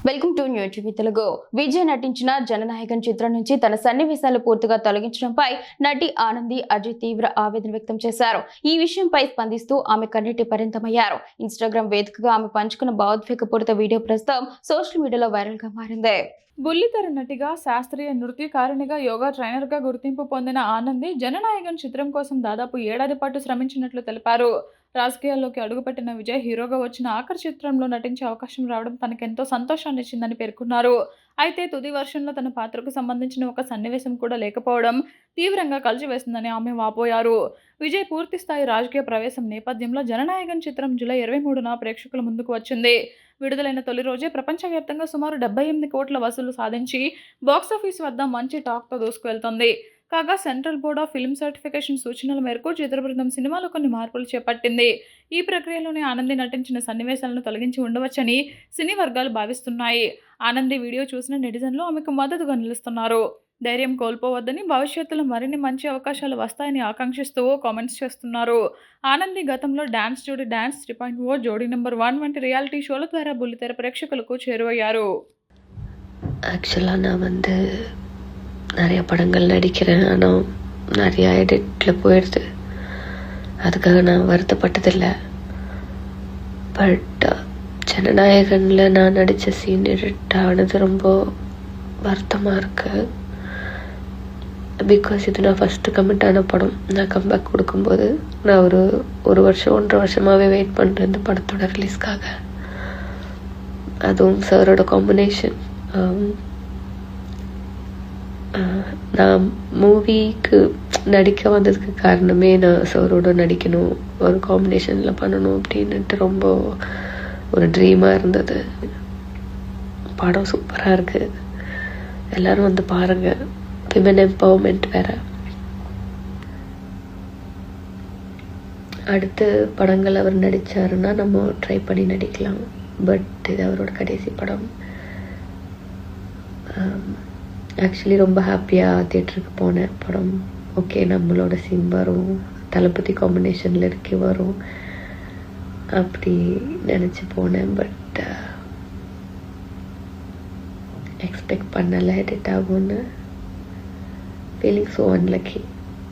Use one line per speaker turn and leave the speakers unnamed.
Welcome to new TV Telugu. Vijay నటించిన జననాయకన్ చిత్రం నుంచి తన సన్నివేశాలు పూర్తిగా తొలగించడంపై నటి ఆనంది అజయ్ తీవ్ర ఆవేదన వ్యక్తం చేశారు. ఈ విషయంపై స్పందిస్తూ ఆమె కన్నీటి పర్యంతమయ్యారు. ఇన్స్టాగ్రామ్ వేదికగా ఆమె పంచుకున్న భావోద్వేగపూరిత వీడియో ప్రస్తుతం సోషల్ మీడియాలో వైరల్ గా మారింది.
బుల్లితెర నటిగా, శాస్త్రీయ నృత్యకారిణిగా, యోగా ట్రైనర్గా గుర్తింపు పొందిన ఆనంది జననాయకన్ చిత్రం కోసం దాదాపు ఏడాది పాటు శ్రమించినట్లు తెలిపారు. రాజకీయాల్లోకి అడుగుపెట్టిన విజయ్ హీరోగా వచ్చిన ఆఖరి చిత్రంలో నటించే అవకాశం రావడం తనకెంతో సంతోషాన్నిచ్చిందని పేర్కొన్నారు. అయితే తుది వర్షన్లో తన పాత్రకు సంబంధించిన ఒక సన్నివేశం కూడా లేకపోవడం తీవ్రంగా కలిచివేసిందని ఆమె వాపోయారు. విజయ్ పూర్తిస్థాయి రాజకీయ ప్రవేశం నేపథ్యంలో జననాయకన్ చిత్రం జూలై 23న ప్రేక్షకుల ముందుకు వచ్చింది. విడుదలైన తొలి రోజే ప్రపంచవ్యాప్తంగా సుమారు 78 కోట్ల వసూలు సాధించి బాక్సాఫీస్ వద్ద మంచి టాక్తో దూసుకువెళ్తోంది. కాగా central board of film certification సూచనల మేరకు చిత్ర బృందం సినిమాలో కొన్ని మార్పులు చేపట్టింది. ఈ ప్రక్రియలోనే ఆనంది నటించిన సన్నివేశాలను తొలగించి ఉండవచ్చని సినీ వర్గాలు భావిస్తున్నాయి. ఆనంది వీడియో చూసిన నెటిజన్లు ఆమెకు మద్దతుగా నిలుస్తున్నారు. ధైర్యం కోల్పోవద్దని, భవిష్యత్తులో మరిన్ని మంచి అవకాశాలు వస్తాయని ఆకాంక్షిస్తూ కామెంట్స్ చేస్తున్నారు. ఆనంది గతంలో డాన్స్ జోడి డాన్స్ 3.0, జోడీ నెంబర్ 1 వంటి రియాలిటీ షోల ద్వారా బుల్లితెర ప్రేక్షకులకు చేరువయ్యారు.
ஆக்சுவலாக நான் நிறைய படங்கள் நடிக்கிறேன். ஆனால் நிறையா எடிட்டில் போயிடுது. அதுக்காக நான் வருத்தப்பட்டதில்லை. பட் ஜனநாயகனில் நான் நடித்த சீன் எடிட் ஆனது ரொம்ப வருத்தமாக இருக்குது. பிகாஸ் இது நான் ஃபஸ்ட்டு கமிட் ஆன படம். நான் கம்பேக் கொடுக்கும்போது நான் ஒரு வருஷம் 1.5 வருஷமாகவே வெயிட் பண்ணுறேன் இந்த படத்தோட ரிலீஸ்க்காக. அதுவும் சாரோட காம்பினேஷன். நான் மூவிக்கு நடிக்க வந்ததுக்கு காரணமே நான் சாரோட நடிக்கணும், ஒரு காம்பினேஷனில் பண்ணணும் அப்படின்ட்டு ரொம்ப ஒரு ட்ரீமாக இருந்தது. படம் சூப்பராக இருக்குது, எல்லோரும் வந்து பாருங்கள். விமன் எம்பவர்மெண்ட் வேறு. அடுத்த படங்கள் அவர் நடித்தாருன்னா நம்ம ட்ரை பண்ணி நடிக்கலாம். பட் இது அவரோட கடைசி படம். ஆக்சுவலி ரொம்ப ஹாப்பியாக தியேட்டருக்கு போனேன். படம் ஓகே, நம்மளோட சீன் வரும், தளபதி காம்பினேஷனில் இருக்க வரும் அப்படி நினச்சி போனேன். பட் எக்ஸ்பெக்ட் பண்ணலை எடிட் ஆகும்னு. Feeling so unlucky.